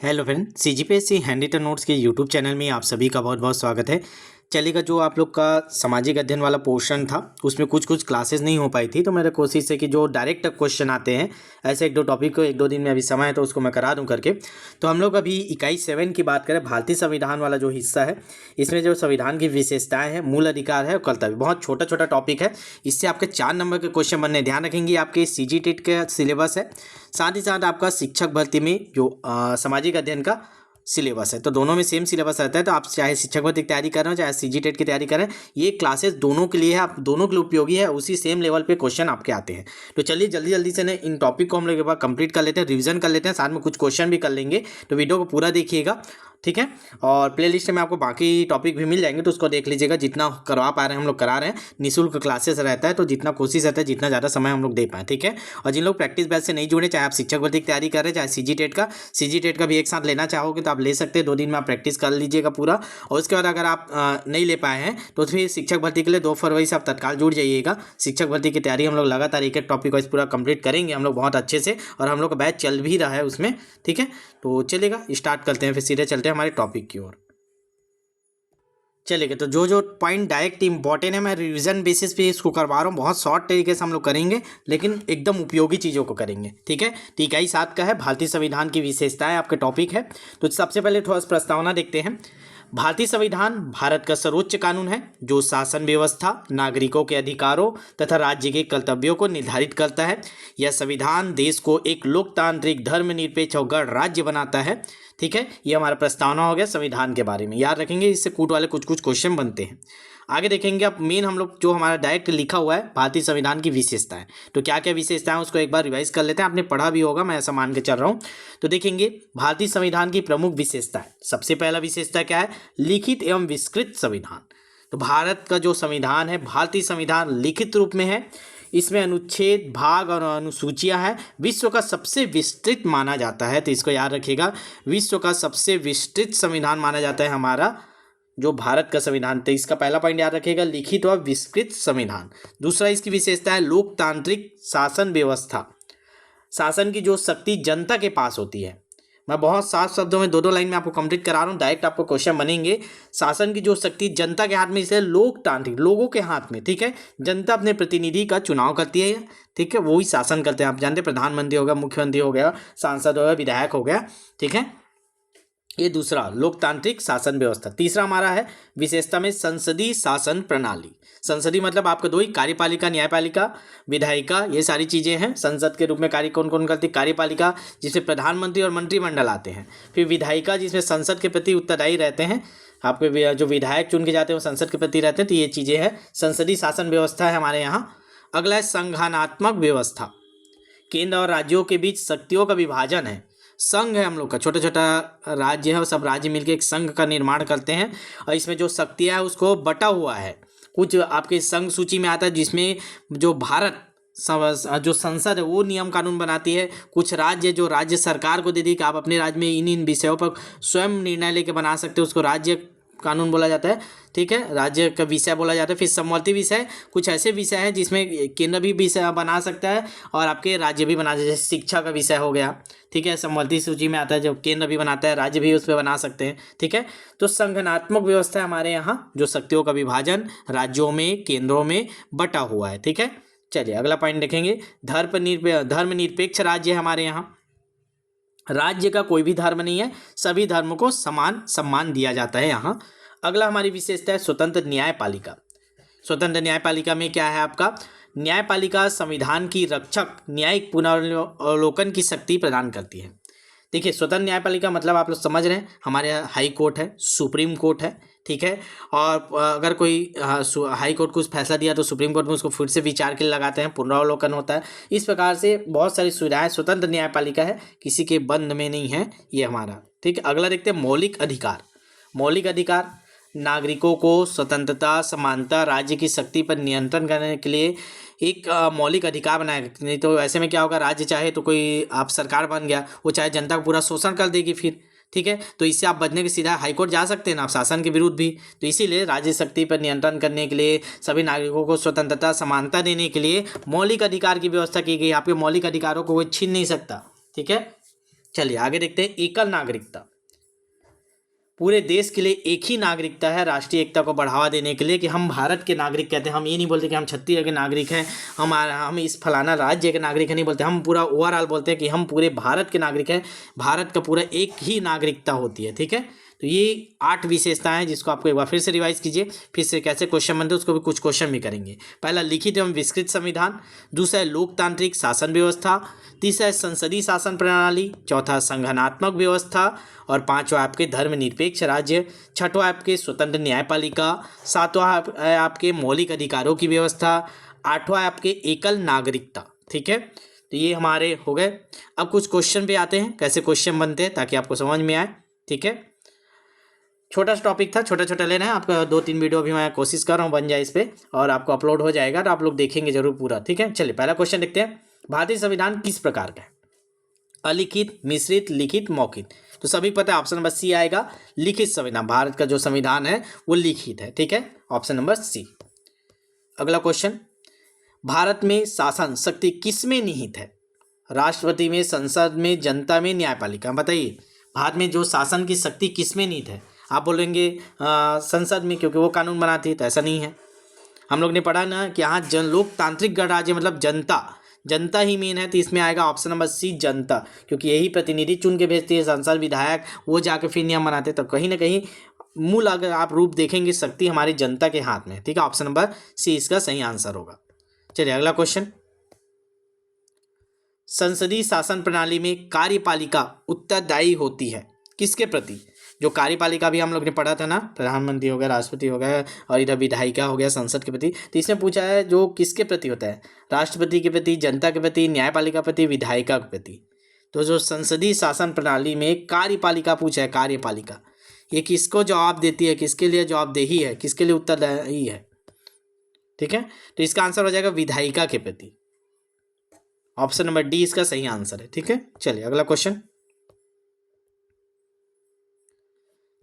Hello friend, CGPSC handwritten notes के YouTube channel में आप सभी का बहुत बहुत स्वागत है। चलिएगा, जो आप लोग का सामाजिक अध्ययन वाला पोर्शन था उसमें कुछ कुछ क्लासेस नहीं हो पाई थी, तो मेरा कोशिश है कि जो डायरेक्ट क्वेश्चन आते हैं ऐसे एक दो टॉपिक को एक दो दिन में अभी समय है तो उसको मैं करा दूं करके। तो हम लोग अभी इकाई 7 की बात करें, भारतीय संविधान वाला जो हिस्सा है, इसमें जो संविधान की विशेषताएँ हैं, मूल अधिकार है और कर्तव्य, बहुत छोटा छोटा टॉपिक है। इससे आपके 4 नंबर के क्वेश्चन बनने, ध्यान रखेंगे आपके सीजी टेट का सिलेबस है, साथ ही साथ आपका शिक्षक भर्ती में जो सामाजिक अध्ययन का सिलेबस है, तो दोनों में सेम सिलेबस रहता है। तो आप चाहे शिक्षक भर्ती की तैयारी कर रहे हो चाहे सीजी टेट की तैयारी कर रहे हैं, ये क्लासेस दोनों के लिए है, आप दोनों के लिए उपयोगी है, उसी सेम लेवल पे क्वेश्चन आपके आते हैं। तो चलिए जल्दी जल्दी से इन टॉपिक को हम लोग एक बार कंप्लीट कर लेते हैं, रिवीजन कर लेते हैं, साथ में कुछ क्वेश्चन भी कर लेंगे। तो वीडियो को पूरा देखिएगा, ठीक है। और प्लेलिस्ट में आपको बाकी टॉपिक भी मिल जाएंगे, तो उसको देख लीजिएगा। जितना करवा पा रहे हैं हम लोग करा रहे हैं, निःशुल्क क्लासेस रहता है, तो जितना कोशिश रहता है जितना ज़्यादा समय हम लोग दे पाएँ, ठीक है। और जिन लोग प्रैक्टिस बैच से नहीं जुड़े, चाहे आप शिक्षक भर्ती की तैयारी कर रहे हैं चाहे सीजी टेट का भी एक साथ लेना चाहोगे तो आप ले सकते हैं। 2 दिन में आप प्रैक्टिस कर लीजिएगा पूरा, और उसके बाद अगर आप नहीं ले पाए हैं तो फिर शिक्षक भर्ती के लिए 2 फरवरी से आप तत्काल जुड़ जाइएगा। शिक्षक भर्ती की तैयारी हम लोग लगातार एक एक टॉपिक वाइज पूरा कंप्लीट करेंगे हम लोग बहुत अच्छे से, और हम लोग का बैच चल भी रहा है उसमें, ठीक है। तो चलेगा, स्टार्ट करते हैं, फिर सीधे चलते हैं हमारे टॉपिक की ओर। चलेगा, तो जो जो पॉइंट डायरेक्ट इंपॉर्टेंट है मैं रिवीजन बेसिस पे इसको करवा रहा हूँ, बहुत शॉर्ट तरीके से हम लोग करेंगे लेकिन एकदम उपयोगी चीज़ों को करेंगे, ठीक है। तो इकाई 7 का है भारतीय संविधान की विशेषताएं, आपके टॉपिक है। तो सबसे पहले थोड़ा सा प्रस्तावना देखते हैं। भारतीय संविधान भारत का सर्वोच्च कानून है जो शासन व्यवस्था, नागरिकों के अधिकारों तथा राज्य के कर्तव्यों को निर्धारित करता है। यह संविधान देश को एक लोकतांत्रिक, धर्मनिरपेक्ष और गणराज्य बनाता है, ठीक है। ये हमारा प्रस्तावना हो गया संविधान के बारे में, याद रखेंगे, इससे कूट वाले कुछ कुछ क्वेश्चन बनते हैं। आगे देखेंगे अब मेन हम लोग जो हमारा डायरेक्ट लिखा हुआ है भारतीय संविधान की विशेषताएं, तो क्या क्या विशेषताएं उसको एक बार रिवाइज कर लेते हैं। आपने पढ़ा भी होगा, मैं ऐसा मान के चल रहा हूँ। तो देखेंगे भारतीय संविधान की प्रमुख विशेषताएं। सबसे पहला विशेषता क्या है? लिखित एवं विस्तृत संविधान। तो भारत का जो संविधान है, भारतीय संविधान लिखित रूप में है, इसमें अनुच्छेद, भाग और अनुसूचियां हैं, विश्व का सबसे विस्तृत माना जाता है। तो इसको याद रखिएगा, विश्व का सबसे विस्तृत संविधान माना जाता है हमारा जो भारत का संविधान। तो इसका पहला पॉइंट याद रखिएगा, लिखित व विस्तृत संविधान। दूसरा इसकी विशेषता है लोकतांत्रिक शासन व्यवस्था। शासन की जो शक्ति जनता के पास होती है, मैं बहुत साफ शब्दों में 2 लाइन में आपको कंप्लीट करा रहा हूँ, डायरेक्ट आपको क्वेश्चन बनेंगे। शासन की जो शक्ति जनता के हाथ में, इसलिए लोकतांत्रिक, लोगों के हाथ में, ठीक है। जनता अपने प्रतिनिधि का चुनाव करती है, ठीक है, वो ही शासन करते हैं। आप जानते हैं, प्रधानमंत्री हो गया, मुख्यमंत्री हो गया, सांसद हो गया, विधायक हो गया, ठीक है। ये दूसरा लोकतांत्रिक शासन व्यवस्था। तीसरा हमारा है विशेषता में संसदीय शासन प्रणाली। संसदीय मतलब आपको 2 ही, कार्यपालिका, न्यायपालिका, विधायिका, ये सारी चीज़ें हैं। संसद के रूप में कार्य कौन कौन करती है? कार्यपालिका, जिसमें प्रधानमंत्री और मंत्रिमंडल आते हैं। फिर विधायिका, जिसमें संसद के प्रति उत्तरदायी रहते हैं, आपके जो विधायक चुन के जाते हैं वो संसद के प्रति रहते हैं। तो ये चीज़ें हैं, संसदीय शासन व्यवस्था है हमारे यहाँ। अगला है संघानात्मक व्यवस्था। केंद्र और राज्यों के बीच शक्तियों का विभाजन है। संघ है हम लोग का, छोटा छोटा राज्य है, और सब राज्य मिलकर एक संघ का निर्माण करते हैं, और इसमें जो शक्तियाँ है उसको बटा हुआ है। कुछ आपके संघ सूची में आता है जिसमें जो भारत जो संसद है वो नियम कानून बनाती है। कुछ राज्य जो राज्य सरकार को दे दी कि आप अपने राज्य में इन विषयों पर स्वयं निर्णय लेके बना सकते हो, उसको राज्य कानून बोला जाता है, ठीक है, राज्य का विषय बोला जाता है। फिर समवर्ती विषय, कुछ ऐसे विषय हैं जिसमें केंद्र भी विषय बना सकता है और आपके राज्य भी बना सकते हैं। जैसे शिक्षा का विषय हो गया, ठीक है, समवर्ती सूची में आता है, जब केंद्र भी बनाता है राज्य भी उस पर बना सकते हैं, ठीक है। तो संगठनात्मक व्यवस्था है हमारे यहाँ, जो शक्तियों का विभाजन राज्यों में, केंद्रों में बटा हुआ है, ठीक है। चलिए अगला पॉइंट देखेंगे, धर्मनिरपेक्ष राज्य है हमारे यहाँ। राज्य का कोई भी धर्म नहीं है, सभी धर्मों को समान सम्मान दिया जाता है यहाँ। अगला हमारी विशेषता है स्वतंत्र न्यायपालिका। स्वतंत्र न्यायपालिका में क्या है आपका? न्यायपालिका संविधान की रक्षक, न्यायिक पुनर्वलोकन की शक्ति प्रदान करती है। देखिए, स्वतंत्र न्यायपालिका मतलब आप लोग समझ रहे हैं, हमारे यहाँ हाई कोर्ट है, सुप्रीम कोर्ट है, ठीक है। और अगर कोई हाई कोर्ट कुछ फैसला दिया तो सुप्रीम कोर्ट में उसको फिर से विचार के लिए लगाते हैं, पुनरावलोकन होता है। इस प्रकार से बहुत सारी सुविधाएं, स्वतंत्र न्यायपालिका है, किसी के बंद में नहीं है ये हमारा, ठीक है। अगला देखते हैं मौलिक अधिकार। मौलिक अधिकार नागरिकों को स्वतंत्रता, समानता, राज्य की शक्ति पर नियंत्रण करने के लिए एक मौलिक अधिकार बनाया। नहीं तो ऐसे में क्या होगा, राज्य चाहे तो कोई आप सरकार बन गया, वो चाहे जनता का पूरा शोषण कर देगी फिर, ठीक है। तो इससे आप बचने के सीधा हाईकोर्ट जा सकते हैं ना, आप शासन के विरुद्ध भी। तो इसीलिए राज्य शक्ति पर नियंत्रण करने के लिए, सभी नागरिकों को स्वतंत्रता, समानता देने के लिए मौलिक अधिकार की व्यवस्था की गई। आपके मौलिक अधिकारों को कोई छीन नहीं सकता, ठीक है। चलिए आगे देखते हैं। एकल नागरिकता, पूरे देश के लिए एक ही नागरिकता है राष्ट्रीय एकता को बढ़ावा देने के लिए, कि हम भारत के नागरिक कहते हैं। हम ये नहीं बोलते कि हम छत्तीसगढ़ के नागरिक हैं, हम इस फलाना राज्य के नागरिक हैं, नहीं बोलते। हम पूरा ओवरऑल बोलते हैं कि हम पूरे भारत के नागरिक हैं। भारत का पूरा एक ही नागरिकता होती है, ठीक है। तो ये 8 विशेषताएं हैं जिसको आपको एक बार फिर से रिवाइज कीजिए। फिर से कैसे क्वेश्चन बनते हैं उसको भी कुछ क्वेश्चन भी करेंगे। पहला, लिखित एवं विस्तृत संविधान। दूसरा है लोकतांत्रिक शासन व्यवस्था। तीसरा है संसदीय शासन प्रणाली। चौथा संगठनात्मक व्यवस्था। और पांचवा आपके धर्मनिरपेक्ष राज्य। छठवां आपके स्वतंत्र न्यायपालिका। सातवां है आपके मौलिक अधिकारों की व्यवस्था। आठवां आपके एकल नागरिकता, ठीक है। तो ये हमारे हो गए। अब कुछ क्वेश्चन पे आते हैं, कैसे क्वेश्चन बनते हैं ताकि आपको समझ में आए, ठीक है। छोटा सा टॉपिक था, छोटा छोटा लेना है आपका। 2-3 वीडियो अभी मैं कोशिश कर रहा हूँ बन जाए इस पर, और आपको अपलोड हो जाएगा तो आप लोग देखेंगे जरूर पूरा, ठीक है। चलिए पहला क्वेश्चन देखते हैं। भारतीय संविधान किस प्रकार का है? अलिखित, मिश्रित, लिखित, मौखिक। तो सभी पता है ऑप्शन नंबर सी आएगा, लिखित संविधान। भारत का जो संविधान है वो लिखित है, ठीक है, ऑप्शन नंबर सी। अगला क्वेश्चन, भारत में शासन शक्ति किस में निहित है? राष्ट्रपति में, संसद में, जनता में, न्यायपालिका। बताइए भारत में जो शासन की शक्ति किस में निहित है? आप बोलेंगे संसद में, क्योंकि वो कानून बनाती है। तो ऐसा नहीं है। हम लोग ने पढ़ा ना कि यहाँ लोकतांत्रिक गणराज्य मतलब जनता ही मेन है। तो इसमें आएगा ऑप्शन नंबर सी, जनता, क्योंकि यही प्रतिनिधि चुन के भेजती है, सांसद विधायक वो जाके फिर नियम बनाते। तो कहीं ना कहीं मूल अगर आप रूप देखेंगे शक्ति हमारी जनता के हाथ में, ठीक है। ऑप्शन नंबर सी इसका सही आंसर होगा। चलिए अगला क्वेश्चन, संसदीय शासन प्रणाली में कार्यपालिका उत्तरदायी होती है किसके प्रति? जो कार्यपालिका भी हम लोग ने पढ़ा था ना, प्रधानमंत्री हो गया, राष्ट्रपति हो गया, और इधर विधायिका हो गया संसद के प्रति। तो इसमें पूछा है जो किसके प्रति होता है? राष्ट्रपति के प्रति, जनता के प्रति, न्यायपालिका प्रति, विधायिका के प्रति। तो जो संसदीय शासन प्रणाली में कार्यपालिका पूछा है, कार्यपालिका ये किसको जवाब देती है, किसके लिए जवाबदेही है, किसके लिए उत्तरदायी है, ठीक है। तो इसका आंसर हो जाएगा विधायिका के प्रति। ऑप्शन नंबर डी इसका सही आंसर है, ठीक है। चलिए अगला क्वेश्चन,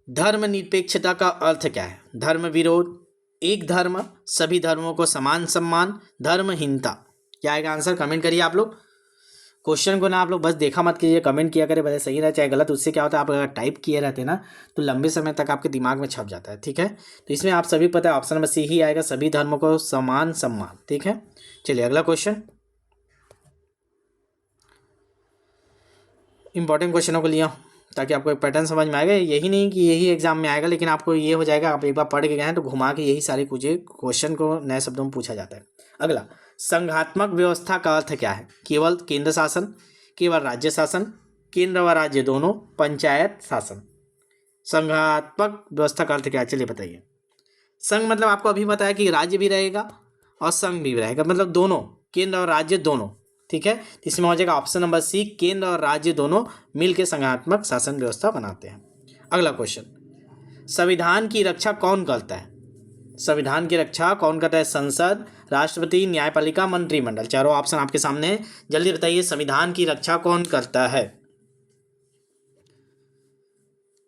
धर्मनिरपेक्षता का अर्थ क्या है? धर्म विरोध, एक धर्म, सभी धर्मों को समान सम्मान, धर्महीनता। क्या आएगा आंसर? कमेंट करिए आप लोग। क्वेश्चन को ना आप लोग बस देखा मत कीजिए, कमेंट किया करें, भले सही रहे चाहे गलत। उससे क्या होता है, आप अगर टाइप किए रहते हैं ना तो लंबे समय तक आपके दिमाग में छप जाता है, ठीक है। तो इसमें आप सभी पता है ऑप्शन नंबर सी ही आएगा, सभी धर्मों को समान सम्मान, ठीक है। चलिए अगला क्वेश्चन, इंपॉर्टेंट क्वेश्चनों को लिया ताकि आपको एक पैटर्न समझ में आएगा। यही नहीं कि यही एग्जाम में आएगा, लेकिन आपको ये हो जाएगा, आप एक बार पढ़ के गए हैं तो घुमा के यही सारे कुछ क्वेश्चन को नए शब्दों में पूछा जाता है। अगला, संघात्मक व्यवस्था का अर्थ क्या है? केवल केंद्र शासन, केवल राज्य शासन, केंद्र व राज्य दोनों, पंचायत शासन। संघात्मक व्यवस्था का अर्थ क्या है? चलिए बताइए। संघ मतलब आपको अभी बताया कि राज्य भी रहेगा और संघ भी रहेगा, मतलब दोनों, केंद्र और राज्य दोनों, ठीक है। इसमें हो जाएगा ऑप्शन नंबर सी, केंद्र और राज्य दोनों मिलकर संघात्मक शासन व्यवस्था बनाते हैं। अगला क्वेश्चन, संविधान की रक्षा कौन करता है? संविधान की रक्षा कौन करता है? संसद, राष्ट्रपति, न्यायपालिका, मंत्रिमंडल। चारों ऑप्शन आपके सामने है, जल्दी बताइए संविधान की रक्षा कौन करता है?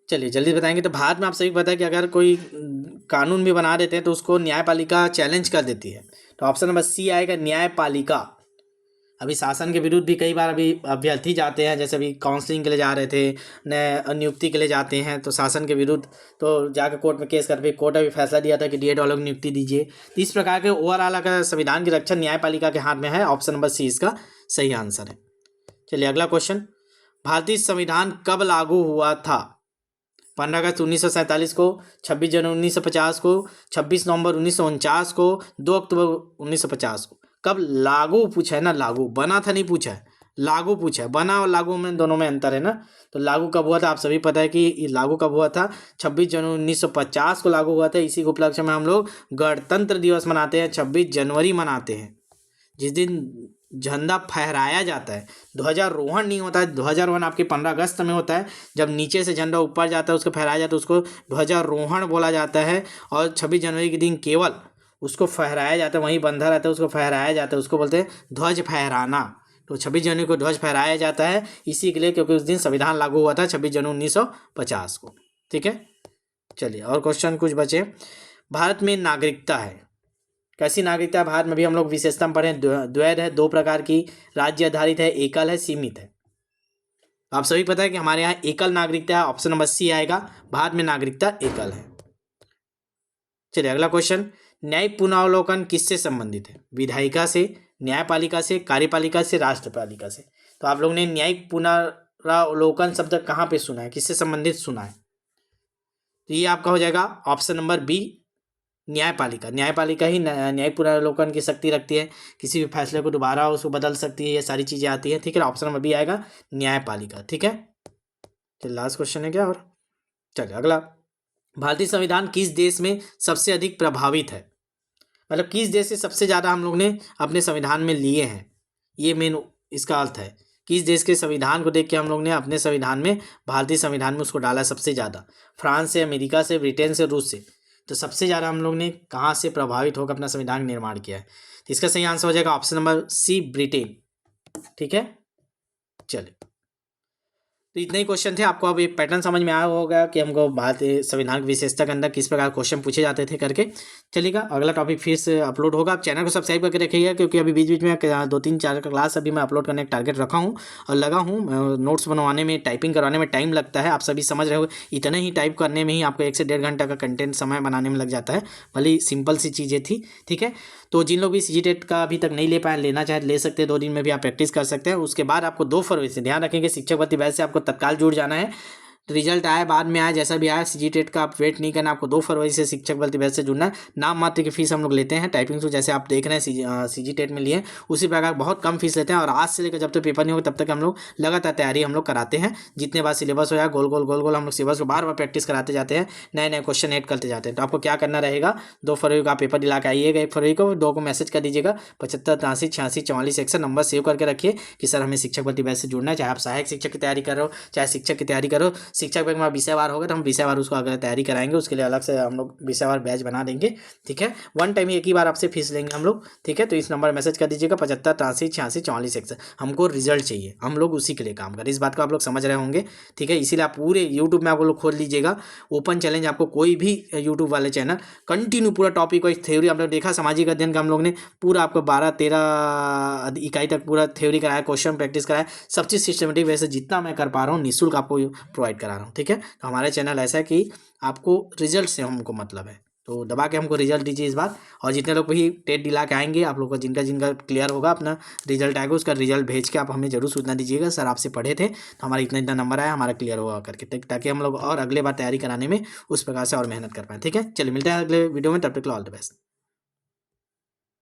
चलिए जल्दी बताएंगे। तो भारत में आप सभी पता है कि अगर कोई कानून भी बना देते हैं तो उसको न्यायपालिका चैलेंज कर देती है। तो ऑप्शन नंबर सी आएगा, न्यायपालिका। अभी शासन के विरुद्ध भी कई बार अभी अभ्यर्थी जाते हैं, जैसे अभी काउंसलिंग के लिए जा रहे थे, नए नियुक्ति के लिए जाते हैं, तो शासन के विरुद्ध तो जाकर कोर्ट में केस कर, फिर कोर्ट ने भी फैसला दिया था कि डीएड वालों को नियुक्ति दीजिए। तो इस प्रकार के ओवरऑल अगर संविधान की रक्षा न्यायपालिका के हाथ में है, ऑप्शन नंबर सी इसका सही आंसर है। चलिए अगला क्वेश्चन, भारतीय संविधान कब लागू हुआ था? 15 अगस्त 1947 को, 26 जनवरी 1950 को, 26 नवंबर 1949 को, 2 अक्टूबर 1950 को। कब लागू पूछा है ना, लागू, बना था नहीं पूछा है, लागू पूछा है। बना और लागू में दोनों में अंतर है ना। तो लागू कब हुआ था आप सभी पता है कि लागू कब हुआ था, 26 जनवरी 1950 को लागू हुआ था। इसी के उपलक्ष्य में हम लोग गणतंत्र दिवस मनाते हैं, 26 जनवरी मनाते हैं, जिस दिन झंडा फहराया जाता है। ध्वजारोहण नहीं होता है, ध्वजारोहण आपके 15 अगस्त में होता है, जब नीचे से झंडा ऊपर जाता है उसको फहराया जाता है, उसको ध्वजारोहण बोला जाता है। और 26 जनवरी के दिन केवल उसको फहराया जाता है, वहीं बंधा रहता है, उसको फहराया जाता है, उसको बोलते हैं ध्वज फहराना। तो 26 जनवरी को ध्वज फहराया जाता है इसी के लिए, क्योंकि उस दिन संविधान लागू हुआ था 26 जनवरी 1950 को, ठीक है। चलिए और क्वेश्चन कुछ बचे। भारत में नागरिकता है, कैसी नागरिकता है भारत में? भी हम लोग विशेषता पढ़ें, द्वैध है, 2 प्रकार की, राज्य आधारित है, एकल है, सीमित है। तो आप सभी पता है कि हमारे यहाँ एकल नागरिकता है, ऑप्शन नंबर सी आएगा, भारत में नागरिकता एकल है। चलिए अगला क्वेश्चन, न्यायिक पुनरावलोकन किससे संबंधित है? विधायिका से, न्यायपालिका से, कार्यपालिका से, राष्ट्रपालिका से। तो आप लोगों ने न्यायिक पुनरावलोकन शब्द कहाँ पे सुना है, किससे संबंधित सुना है? तो ये आपका हो जाएगा ऑप्शन नंबर बी, न्यायपालिका। न्यायपालिका ही न्यायिक पुनरावलोकन की शक्ति रखती है, किसी भी फैसले को दोबारा उसको बदल सकती है, ये सारी चीज़ें आती हैं, ठीक है। ऑप्शन नंबर बी आएगा, न्यायपालिका, ठीक है। चलिए लास्ट क्वेश्चन है क्या और? चलिए अगला, भारतीय संविधान किस देश में सबसे अधिक प्रभावित है? मतलब किस देश से सबसे ज़्यादा हम लोग ने अपने संविधान में लिए हैं, ये मेन इसका अर्थ है। किस देश के संविधान को देख के हम लोग ने अपने संविधान में, भारतीय संविधान में उसको डाला सबसे ज़्यादा? फ्रांस से, अमेरिका से, ब्रिटेन से, रूस से। तो सबसे ज़्यादा हम लोग ने कहाँ से प्रभावित होकर अपना संविधान निर्माण किया है? तो इसका सही आंसर हो जाएगा ऑप्शन नंबर सी, ब्रिटेन, ठीक है। चलिए तो इतने ही क्वेश्चन थे। आपको अब एक पैटर्न समझ में आया होगा कि हमको भारतीय संविधान की विशेषता के अंदर किस प्रकार क्वेश्चन पूछे जाते थे करके। चलिएगा अगला टॉपिक फिर से अपलोड होगा। आप चैनल को सब्सक्राइब करके रखिएगा, क्योंकि अभी बीच बीच में 2-3-4 का क्लास अभी मैं अपलोड करने का टारगेट रखा हूँ और लगा हूँ। नोट्स बनवाने में, टाइपिंग करवाने में टाइम लगता है, आप सभी समझ रहे हो। इतने ही टाइप करने में ही आपको 1 से 1.5 घंटा का कंटेंट समय बनाने में लग जाता है, भले सिंपल सी चीज़ें थी, ठीक है। तो जिन लोग भी CGTET का अभी तक नहीं ले पाए, लेना चाहे ले सकते हैं, 2 दिन में भी आप प्रैक्टिस कर सकते हैं। उसके बाद आपको 2 फरवरी से, ध्यान रखेंगे, शिक्षक भर्ती बैच से आपको तत्काल जुड़ जाना है। रिजल्ट आए बाद में आए, जैसा भी आया, CGTET का आप वेट नहीं करना, आपको 2 फरवरी से शिक्षक भर्ती बैच से जुड़ना है। नाम मात्र की फीस हम लोग लेते हैं, टाइपिंग से जैसे आप देख रहे हैं CGTET में लिए उसी प्रकार बहुत कम फीस लेते हैं। और आज से लेकर जब तक पेपर नहीं होगा तब तक हम लोग लगातार तैयारी हम लोग कराते हैं। जितने बार सिलेबस हो जाए, गोल गोल हम लोग सिलेबस को बार बार प्रैक्टिस कराते जाते हैं, नए नए क्वेश्चन ऐड करते जाते हैं। तो आपको क्या करना रहेगा, 2 फरवरी को आप पेपर दिला के आइएगा, 1 फरवरी को 2 को मैसेज कर दीजिएगा, 75 83 86 44 61 नंबर सेव करके रखिए कि सर हमें शिक्षक भर्ती बैच से जुड़ना है। चाहे आप सहायक शिक्षक की तैयारी कर रहे हो, चाहे शिक्षक की तैयारी करो, शिक्षक बैच में विषयवार होगा तो हम विषयवार उसको अगर तैयारी कराएंगे, उसके लिए अलग से हम लोग विषयवार बैच बना देंगे, ठीक है। 1 टाइम एक ही बार आपसे फीस लेंगे हम लोग, ठीक है। तो इस नंबर मैसेज कर दीजिएगा 75 83 86 44 61। हमको रिजल्ट चाहिए, हम लोग उसी के लिए काम करें, इस बात को आप लोग समझ रहे होंगे, ठीक है। इसीलिए आप पूरे यूट्यूब में आप लोग खोल लीजिएगा, ओपन चैलेंज, आपको कोई भी यूट्यूब वाले चैनल कंटिन्यू पूरा टॉपिक वाइज थ्योरी आप लोग देखा, सामाजिक अध्ययन का हम लोग ने पूरा आपको 12-13 इकाई तक पूरा थ्योरी कराया, क्वेश्चन प्रैक्टिस कराया, सब चीज़ सिस्टमेटिक वैसे जितना मैं कर पा रहा हूँ निःशुल्क आपको प्रोवाइड करा रहा हूँ, ठीक है। तो हमारे चैनल ऐसा है कि आपको रिजल्ट से हमको मतलब है, तो दबा के हमको रिजल्ट दीजिए इस बार। और जितने लोग भी टेट दिला के आएंगे, आप लोग का जिनका जिनका क्लियर होगा, अपना रिजल्ट आएगा, उसका रिजल्ट भेज के आप हमें जरूर सूचना दीजिएगा, सर आपसे पढ़े थे तो हमारा इतना इतना नंबर आया, हमारा क्लियर होगा करके, ताकि हम लोग और अगले बार तैयारी कराने में उस प्रकार से और मेहनत कर पाएँ, ठीक है। चलिए मिलते हैं अगले वीडियो में, तब तक ऑल द बेस्ट।